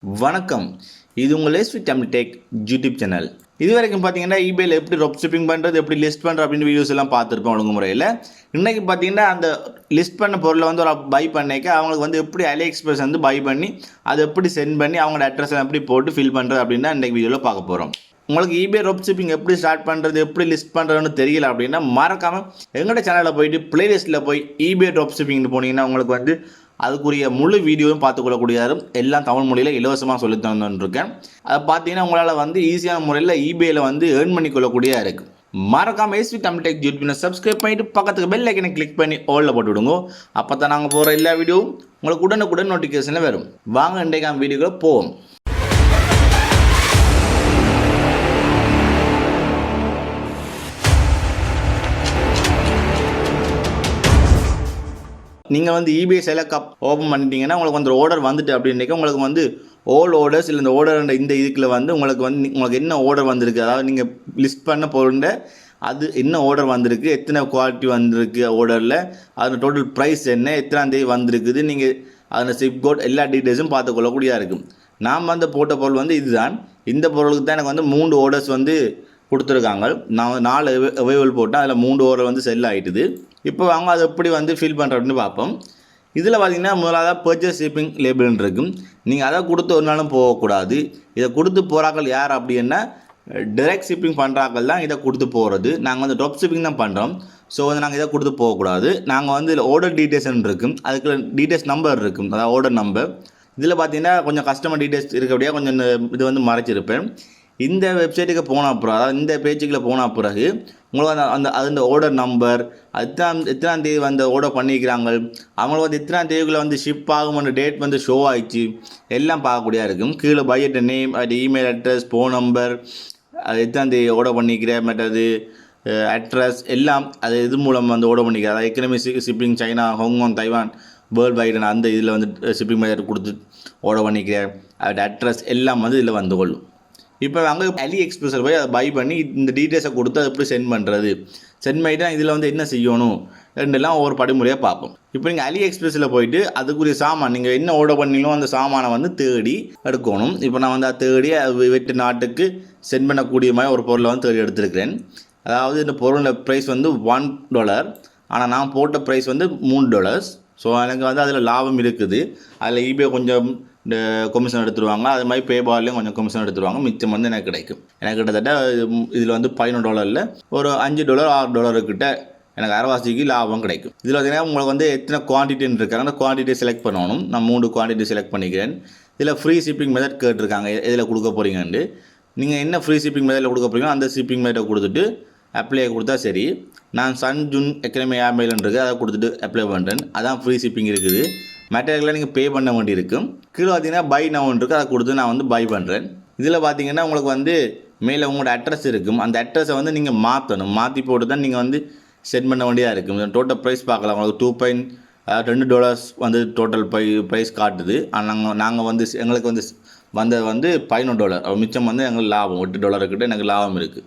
வணக்கம். இது உங்கள் டெக் யூடியூப் சேனல். இதுவரைக்கும் பார்த்தீங்கன்னா eBayல எப்படி ட்ராப்ஷிப்பிங் பண்ணுறது, எப்படி லிஸ்ட் பண்ணுறது அப்படின்னு வீடியோஸ் எல்லாம் பார்த்துருப்போம் ஒழுங்குமுறையில். இன்றைக்கி பார்த்தீங்கன்னா அந்த லிஸ்ட் பண்ண பொருளை வந்து ஒரு பை பண்ணிக்க அவங்களுக்கு வந்து எப்படி AliExpress வந்து பை பண்ணி அதை எப்படி சென்ட் பண்ணி அவங்களோட அட்ரஸ் எப்படி போட்டு ஃபில் பண்ணுறது அப்படின்னு தான் இன்றைக்கி வீடியோவில் பார்க்க போகிறோம். உங்களுக்கு eBay ட்ராப்ஷிப்பிங் எப்படி ஸ்டார்ட் பண்ணுறது, எப்படி லிஸ்ட் பண்ணுறதுன்னு தெரியல அப்படின்னா மறக்காமல் எங்களோட சேனலில் போயிட்டு பிளேலிஸ்ட்டில் போய் eBay ட்ராப்ஷிப்பிங்னு போனீங்கன்னா உங்களுக்கு வந்து அதுக்குரிய முழு வீடியோவும் பார்த்துக்கொள்ளக்கூடியாரு. எல்லாம் தமிழ் மொழியில் இலவசமாக சொல்லி தந்துருக்கேன். அதை பார்த்தீங்கன்னா உங்களால் வந்து ஈஸியான முறையில் eBayல வந்து ஏர்ன் பண்ணிக்கொள்ளக்கூடியதாக இருக்குது. மறக்காமல் டெக் யூடியூப்னு சப்ஸ்கிரைப் பண்ணிட்டு பக்கத்துக்கு பெல் ஐக்கனை கிளிக் பண்ணி ஆல்ல போட்டு விடுங்க. அப்போ தான் நாங்கள் போகிற எல்லா வீடியோவும் உங்களுக்கு உடனுக்குடன் நோட்டிஃபிகேஷனில் வரும். வாங்க இன்றைக்கான வீடியோக்குள்ள போவோம். நீங்கள் வந்து eBay செலக்ட் ஓப்பன் பண்ணிட்டீங்கன்னா உங்களுக்கு வந்து ஆர்டர் வந்துட்டு அப்படின்றைக்க உங்களுக்கு வந்து ஓல் ஆர்டர்ஸ் இல்லை இந்த ஆர்டர் இந்த இதுக்குள்ள வந்து உங்களுக்கு என்ன ஆர்டர் வந்திருக்கு, அதாவது நீங்கள் லிஸ்ட் பண்ண பொருண்ட அது என்ன ஆர்டர் வந்திருக்கு, எத்தனை குவாலிட்டி வந்திருக்கு ஆர்டரில், அதோட டோட்டல் ப்ரைஸ் என்ன, எத்தனாம் தேதி வந்திருக்குது, நீங்கள் அதில் சிப் கோட் எல்லா டீட்டெயில்ஸும் பார்த்துக்கொள்ளக்கூடியதாக இருக்கும். நாம் வந்து போட்ட பொருள் வந்து இதுதான். இந்த பொருளுக்கு தான் எனக்கு வந்து 3 ஆர்டர்ஸ் வந்து கொடுத்துருக்காங்க. நான் 4 அவைலபிள் போட்டால் அதில் 3 ஆர்டர் வந்து செல் ஆகிட்டுது. இப்போ வாங்க அதை எப்படி வந்து ஃபில் பண்ணுறதுன்னு பார்ப்போம். இதில் பார்த்தீங்கன்னா முதலாவது பர்ச்சேஸ் ஷிப்பிங் லேபிள்னு இருக்கும். நீங்கள் அதை கொடுத்து ஒரு நாளும் போகக்கூடாது. இதை கொடுத்து போகிறாக்கள் யார் அப்படின்னா டைரெக்ட் ஷிப்பிங் பண்ணுறாக்கள் தான் இதை கொடுத்து போகிறது. நாங்கள் வந்து ட்ராப் ஷிப்பிங் தான் பண்ணுறோம். ஸோ வந்து நாங்கள் இதை கொடுத்து போகக்கூடாது. நாங்கள் வந்து இதில் ஆர்டர் டீட்டெயில்ஸ்ன்னு இருக்கும், அதுக்கு டீட்டெயில்ஸ் நம்பர் இருக்கும், அதாவது ஆர்டர் நம்பர். இதில் பார்த்தீங்கன்னா கொஞ்சம் கஸ்டமர் டீட்டெயில்ஸ் இருக்கபடியாக கொஞ்சம் இது வந்து மறைச்சிருப்பேன். இந்த வெப்சைட்டுக்கு போன அப்புறம், அதாவது இந்த பேஜுக்குள்ளே போன பிறகு உங்களுக்கு அந்த ஆர்டர் நம்பர், எத்தனாம் தேதி வந்து ஆர்டர் பண்ணிக்கிறாங்க, அவங்களுக்கு வந்து எத்தனாம் தேதிக்குள்ளே வந்து ஷிப் ஆகும்ன்ற டேட் வந்து ஷோ ஆயிடுச்சு எல்லாம் பார்க்கக்கூடியதாக இருக்கும். கீழே பையட் நேம், அது இமெயில் அட்ரஸ், ஃபோன் நம்பர், அது எத்தனாம் தேதி ஆர்டர் பண்ணிக்கிறேன், மற்றது அட்ரஸ் எல்லாம் அது இது மூலம் வந்து ஆர்டர் பண்ணிக்கிறேன். அதாவது economic shipping China, Hong Kong, Taiwan, world wide அந்த இதில் வந்து ஷிப்பிங் மெத்தட் கொடுத்து ஆர்டர் பண்ணிக்கிறேன். அதோட அட்ரஸ் எல்லாம் வந்து இதில் வந்து கொள்ளும். இப்போ அங்கே AliExpressல போய் அதை பை பண்ணி இந்த டீட்டெயில்ஸை கொடுத்து அதை எப்படி சென்ட் பண்ணுறது, சென்ட் பண்ணிவிட்டு இதில் வந்து என்ன செய்யணும் ரெண்டெல்லாம் ஒவ்வொரு படிமுறையாக பார்ப்போம். இப்போ நீங்கள் AliExpressல போயிட்டு அதுக்குரிய சாமான் நீங்கள் என்ன ஆர்டர் பண்ணீங்களோ அந்த சாமானை வந்து தேடி எடுக்கணும். இப்போ நான் வந்து அதை தேடி வெட்டு நாட்டுக்கு சென்ட் பண்ணக்கூடிய மாதிரி ஒரு பொருளை வந்து தேடி எடுத்துருக்கிறேன். அதாவது இந்த பொருளோட ப்ரைஸ் வந்து $1, ஆனால் நான் போட்ட ப்ரைஸ் வந்து $3. ஸோ எனக்கு வந்து அதில் லாபம் இருக்குது. அதில் eBay கொஞ்சம் இந்த கமிஷன் எடுத்துருவாங்க, அது மாதிரி பேபால்லையும் கொஞ்சம் கமிஷன் எடுத்துருவாங்க. மிச்சம் வந்து எனக்கு கிடைக்கும். எனக்கு கிட்டத்தட்ட இதில் வந்து $11 ஒரு $5 $6 கிட்ட எனக்கு அரைவாசிக்கு லாபம் கிடைக்கும். இதில் பார்த்தீங்கன்னா உங்களுக்கு வந்து எத்தனை குவான்டிட்டின்னு இருக்காங்க, அந்த குவான்டிட்டியை செலக்ட் பண்ணணும். நான் 3 குவான்டிட்டி செலக்ட் பண்ணிக்கிறேன். இதில் ஃப்ரீ ஷிப்பிங் மெத்தட் கேட்டிருக்காங்க, இதில் கொடுக்க போகிறீங்கன்ட்டு. நீங்கள் என்ன ஃப்ரீ ஷிப்பிங் மெத்தடில் கொடுக்க போகிறீங்களோ அந்த ஷிப்பிங் மெத்தடை கொடுத்துட்டு அப்ளை கொடுத்தா சரி. நான் சன் ஜூன் எக்கனமி ஆமையில் இருக்குது, அதை கொடுத்துட்டு அப்ளை பண்ணுறேன். அதான் ஃப்ரீ ஷிப்பிங் இருக்குது. மெட்டீரியலில் நீங்கள் பே பண்ண வேண்டி இருக்கும். கீழே பார்த்தீங்கன்னா பை நவுன் இருக்குது, அதை கொடுத்து நான் வந்து பை பண்ணுறேன். இதில் பார்த்தீங்கன்னா உங்களுக்கு வந்து மேலே உங்களோட அட்ரஸ் இருக்கும். அந்த அட்ரஸை வந்து நீங்கள் மாற்றணும். மாற்றி போட்டு தான் நீங்கள் வந்து சென்ட் பண்ண வேண்டியதாக இருக்கும். டோட்டல் ப்ரைஸ் பார்க்கலாம். உங்களுக்கு $2 வந்து டோட்டல் ப்ரைஸ் காட்டுது. ஆனால் நாங்கள் வந்து எங்களுக்கு வந்து வந்தது வந்து $11. மிச்சம் வந்து எங்களுக்கு லாபம் $8 கிட்ட எனக்கு லாபம் இருக்குது.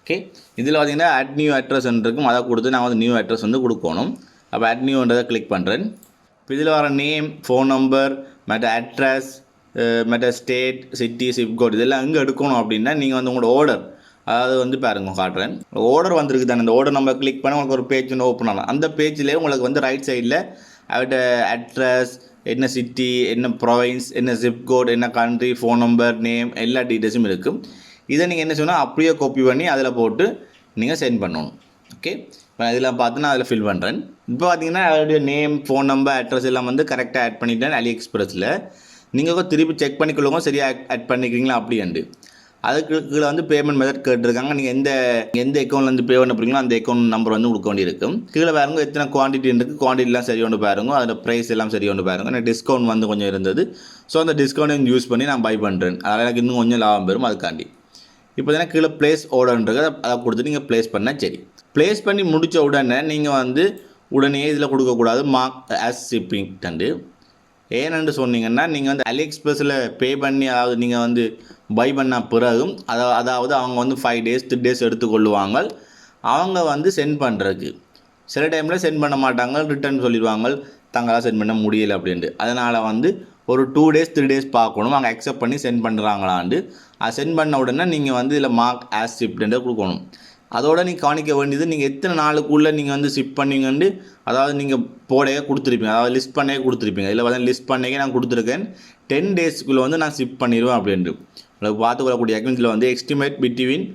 ஓகே, இதில் பார்த்தீங்கன்னா அட் நியூ அட்ரஸ் இருக்கும், அதை கொடுத்து நான் வந்து நியூ அட்ரஸ் வந்து கொடுக்கணும். அப்போ அட் நியூன்றதை கிளிக் பண்ணுறேன். இப்போ இதில் வர நேம், ஃபோன் நம்பர், மற்ற அட்ரஸ், மற்ற ஸ்டேட், சிட்டி, சிப் கோட் இதெல்லாம் எங்கே எடுக்கணும் அப்படின்னா நீங்கள் வந்து உங்களோட ஆர்டர், அதாவது வந்து பாருங்க காட்டுறேன். ஆர்டர் வந்திருக்கு தானே, அந்த ஆர்டர் நம்ம கிளிக் பண்ண உங்களுக்கு ஒரு பேஜ் ஒன்று ஓப்பன் ஆகலாம். அந்த பேஜ்லேயே உங்களுக்கு வந்து ரைட் சைடில் அவட்ட அட்ரஸ், என்ன சிட்டி, என்ன ப்ரொவின்ஸ், என்ன சிப் கோட், என்ன கண்ட்ரி, ஃபோன் நம்பர், நேம் எல்லா டீட்டெயில்ஸும் இருக்கும். இதை நீங்கள் என்ன சொன்னால் அப்படியே காப்பி பண்ணி அதில் போட்டு நீங்கள் சென்ட் பண்ணணும். ஓகே, இப்போ இதெல்லாம் பார்த்து நான் அதில் ஃபில் பண்ணுறேன். இப்போ பார்த்தீங்கன்னா அதோடைய நேம், ஃபோன் நம்பர், அட்ரஸ் எல்லாம் வந்து கரெக்டாக ஆட் பண்ணிட்டேன் AliExpressல. நீங்கள் திருப்பி செக் பண்ணிக்கொள்ளுங்க சரியாக ஆட் பண்ணிக்கிறீங்களா அப்படின்ட்டு. அதுக்கு கீழே வந்து பேமெண்ட் மெத்தட் கேட்டிருக்காங்க. நீங்கள் எந்த அக்கௌண்ட்லேருந்து பே பண்ண போகிறீங்களோ அந்த அக்கௌண்ட் நம்பர் வந்து கொடுக்க வேண்டியிருக்கும். கீழே பாருங்க எத்தனை குவான்டிட்டி இருக்குது, குவான்டிட்டிலாம் சரி ஒன்று பாருங்க, அதில் ப்ரைஸ் எல்லாம் சரி ஒன்று பாருங்க. எனக்கு டிஸ்கவுண்ட் வந்து கொஞ்சம் இருந்தது. ஸோ அந்த டிஸ்கவுண்ட்டையும் யூஸ் பண்ணி நான் பை பண்ணுறேன். அதனால் எனக்கு இன்னும் கொஞ்சம் லாபம் பெறும் அதுக்காண்டி. இப்போ தானே கீழே ப்ளேஸ் ஆர்டர்ன்றது அதை கொடுத்து நீங்கள் ப்ளேஸ் பண்ணால் சரி. ப்ளேஸ் பண்ணி முடித்த உடனே நீங்கள் வந்து உடனே இதில் கொடுக்கக்கூடாது மார்க் ஆஸ் ஷிப்பிங் தண்டு. ஏன்னு சொன்னீங்கன்னா நீங்கள் வந்து AliExpressல பே பண்ணி, அதாவது நீங்கள் வந்து பை பண்ண பிறகும் அதாவது அவங்க வந்து 5 days 3 days எடுத்துக்கொள்ளுவாங்க அவங்க வந்து சென்ட் பண்ணுறதுக்கு. சில டைமில் சென்ட் பண்ண மாட்டாங்க, ரிட்டர்ன் சொல்லிடுவாங்க, தங்களால் சென்ட் பண்ண முடியலை அப்படின்ட்டு. அதனால் வந்து ஒரு 2 days 3 days பார்க்கணும் அவங்க அக்செப்ட் பண்ணி சென்ட் பண்ணுறாங்களான்னு. அது சென்ட் பண்ண உடனே நீங்கள் வந்து இதில் மார்க் ஆஸ் ஷிப்டுன்னு கொடுக்கணும். அதோட நீங்கள் கவனிக்க வேண்டியது நீங்கள் எத்தனை நாளுக்குள்ளே நீங்கள் வந்து ஷிப் பண்ணீங்கன்னு, அதாவது நீங்கள் போடையே கொடுத்துருப்பீங்க, அதாவது லிஸ்ட் பண்ணே கொடுத்துருப்பீங்க. இதில் வந்து லிஸ்ட் பண்ணே நான் கொடுத்துருக்கேன் 10 daysக்குள்ளே வந்து நான் ஷிப் பண்ணிடுவேன் அப்படின்ட்டு. உங்களுக்கு பார்த்துக்கொள்ளக்கூடிய அக்கௌண்ட்டில் வந்து estimate between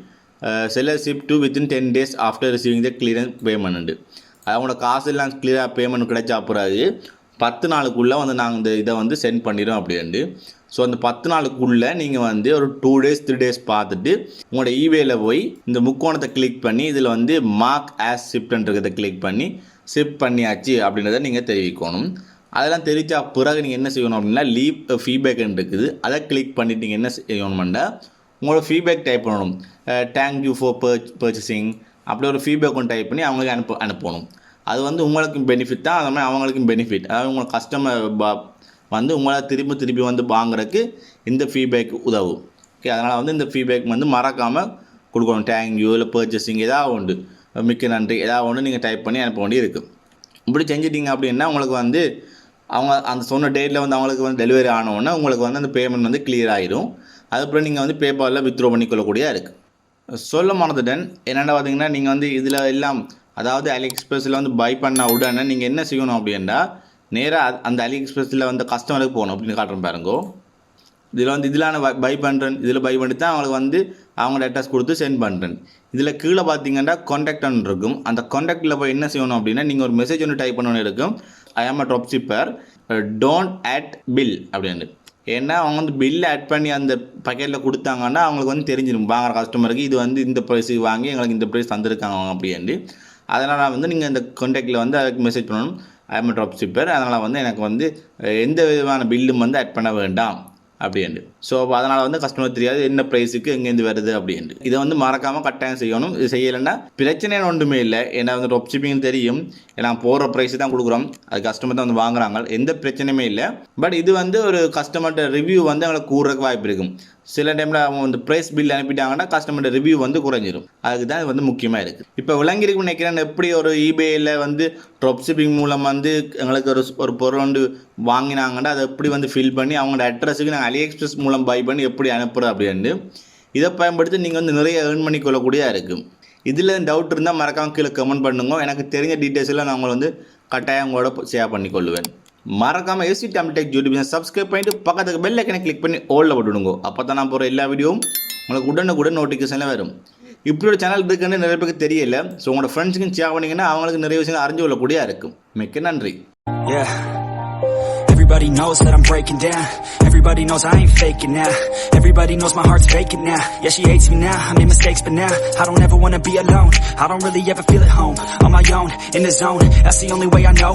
seller ship to within 10 days after receiving the clearance payment. அவங்களோட காசு எல்லாம் கிளியராக பேமெண்ட் கிடைச்சா பிறகு 10 நாளுக்குள்ளே வந்து நாங்கள் இந்த இதை வந்து சென்ட் பண்ணிடுவோம் அப்படின்ட்டு. ஸோ அந்த 10 நாளுக்குள்ளே நீங்கள் வந்து ஒரு 2 days 3 days பார்த்துட்டு உங்களோட இபேயில் போய் இந்த முக்கோணத்தை கிளிக் பண்ணி இதில் வந்து மார்க் ஆஸ் ஷிப்ட்ன்றதை கிளிக் பண்ணி ஷிப் பண்ணியாச்சு அப்படின்றத நீங்கள் தெரிவிக்கணும். அதெல்லாம் தெரிவித்தா பிறகு நீங்கள் என்ன செய்யணும் அப்படின்னா லீவ் ஃபீட்பேக்னு இருக்குது, அதை கிளிக் பண்ணிவிட்டு நீங்கள் என்ன செய்யணும்னா உங்களோட ஃபீட்பேக் டைப் பண்ணணும். தேங்க்யூ ஃபார் பர்ச்சேசிங் அப்படி ஒரு ஃபீட்பேக் ஒன்று டைப் பண்ணி அவங்களுக்கு அனுப்பணும். அது வந்து உங்களுக்கும் பெனிஃபிட் தான், அது மாதிரி அவங்களுக்கும் பெனிஃபிட். அதாவது உங்கள் கஸ்டமர் வந்து உங்களை திருப்பி வந்து வாங்குறதுக்கு இந்த ஃபீட்பேக் உதவும். ஓகே, அதனால் வந்து இந்த ஃபீட்பேக் வந்து மறக்காமல் கொடுக்கணும். தேங்க்யூ இல்லை பர்ச்சேசிங் ஏதாவது ஒன்று, மிக்க நன்றி ஏதாவது ஒன்று நீங்கள் டைப் பண்ணி அனுப்ப வேண்டி இருக்குது. இப்படி செஞ்சிட்டிங்க அப்படின்னா உங்களுக்கு வந்து அவங்க அந்த சொன்ன டேட்டில் வந்து அவங்களுக்கு வந்து டெலிவரி ஆனவுடனே உங்களுக்கு வந்து அந்த பேமெண்ட் வந்து கிளியர் ஆகிடும். அதுக்கப்புறம் நீங்கள் வந்து பேபாலில் வித்ட்ரா பண்ணிக்கொள்ளக்கூடியதாக இருக்குது. சொல்ல மறந்துட்டேன் என்னென்னா பார்த்தீங்கன்னா நீங்கள் வந்து இதில் எல்லாம் அதாவது AliExpressல வந்து பை பண்ண உடனே நீங்கள் என்ன செய்யணும் அப்படின்னா நேராக அந்த AliExpressல வந்து கஸ்டமருக்கு போகணும் அப்படின்னு காட்டுறேன் பாருங்கோ. இதில் நான் பை பண்ணுறேன், இதில் பை பண்ணி தான் அவங்களுக்கு வந்து அவங்க அட்ரஸ் கொடுத்து சென்ட் பண்ணுறேன். இதில் கீழே பார்த்தீங்கன்னா கான்டாக்ட் ஒன்று இருக்கும். அந்த கான்டாக்டில் போய் என்ன செய்யணும் அப்படின்னா நீங்கள் ஒரு மெசேஜ் ஒன்று டைப் பண்ணணும் இருக்கும். ஐ ஆம் அ ட்ராப்ஷிப்பர் டோன்ட் ஆட் பில் அப்படின்னு. ஏன்னா அவங்க வந்து பில் ஆட் பண்ணி அந்த பக்கெட்டில் கொடுத்தாங்கன்னா அவங்களுக்கு வந்து தெரிஞ்சிடும் வாங்குற கஸ்டமருக்கு இது வந்து இந்த ப்ரைஸுக்கு வாங்கி எங்களுக்கு இந்த ப்ரைஸ் தந்துருக்காங்க அவங்க அப்படின்ட்டு. அதனால் வந்து நீங்கள் இந்த கான்டாக்டில் வந்து அதுக்கு மெசேஜ் பண்ணணும் ஐ ஆம் அ ட்ராப்ஷிப்பர், அதனால் வந்து எனக்கு வந்து எந்த விதமான பில்லும் வந்து ஆட் பண்ண வேண்டாம் அப்படின்ட்டு. ஸோ அதனால் வந்து கஸ்டமர் தெரியாது என்ன ப்ரைஸுக்கு எங்கேருந்து வருது அப்படின்ட்டு. இதை வந்து மறக்காமல் கட்டாயம் செய்யணும். இது செய்யலைன்னா பிரச்சனை ஒன்றுமே இல்லை. ஏன்னா வந்து ட்ராப்ஷிப்பிங் தெரியும், ஏன்னா போகிற ப்ரைஸு தான் கொடுக்குறோம், அது கஸ்டமர் தான் வந்து வாங்குறாங்க, எந்த பிரச்சனையுமே இல்லை. பட் இது வந்து ஒரு கஸ்டமர்கிட்ட ரிவ்யூ வந்து அவங்களுக்கு கூடுறதுக்கு வாய்ப்பு இருக்கும். சில டைமில் அவங்க வந்து ப்ரைஸ் பில் அனுப்பிட்டாங்கன்னா கஸ்டமர்கிட்ட ரிவ்யூ வந்து குறைஞ்சிரும். அதுக்கு தான் இது வந்து முக்கியமாக இருக்குது. இப்போ விளங்கிருக்கு நினைக்கிறேன் எப்படி ஒரு eBayல வந்து ட்ராப்ஷிப்பிங் மூலம் வந்து எங்களுக்கு ஒரு பொருள் வந்து வாங்கினாங்கன்னா அதை எப்படி வந்து ஃபில் பண்ணி அவங்களோட அட்ரஸுக்கு நாங்கள் AliExpress மூலம் பை பண்ணி எப்படி அனுப்புகிறோம் அப்படின்னு இதை பயன்படுத்தி நீங்கள் வந்து நிறைய ஏர்ன் பண்ணிக்கொள்ளக்கூடியதாக இருக்குது. இதில் டவுட் இருந்தால் மறக்காமல் கீழே கமெண்ட் பண்ணுங்க. எனக்கு தெரிஞ்ச டீட்டெயில்ஸ் எல்லாம் நான் உங்களை வந்து கட்டாயம் உங்களோட ஷேர் பண்ணிக்கொள்ளுவேன். மறக்காமல் SC Tamil tech YouTube channel subscribe பண்ணிட்டு பக்கத்துக்கு பெல் ஐக்கனை கிளிக் பண்ணி ஓலில் போட்டுடுங்க. அப்போ தான் நான் போகிற எல்லா வீடியோவும் உங்களுக்கு உடனுக்குடன் நோட்டிஃபிகேஷனில் வரும். இப்படி ஒரு சேனல் இருக்குன்னு நிறைய பேருக்கு தெரியல. ஸோ உங்களோட ஃப்ரெண்ட்ஸுக்கும் ஷேர் பண்ணிங்கன்னா அவங்களுக்கு நிறைய விஷயங்கள் அறிஞ்சு கொள்ளக்கூடியதாக இருக்கும். மிக்க நன்றி. Everybody knows that I'm breaking down. Everybody knows I ain't faking now. Everybody knows my heart's faking now. Yeah, she hates me now, I made mistakes but now I don't ever wanna be alone. I don't really ever feel at home. On my own, in the zone, that's the only way I know.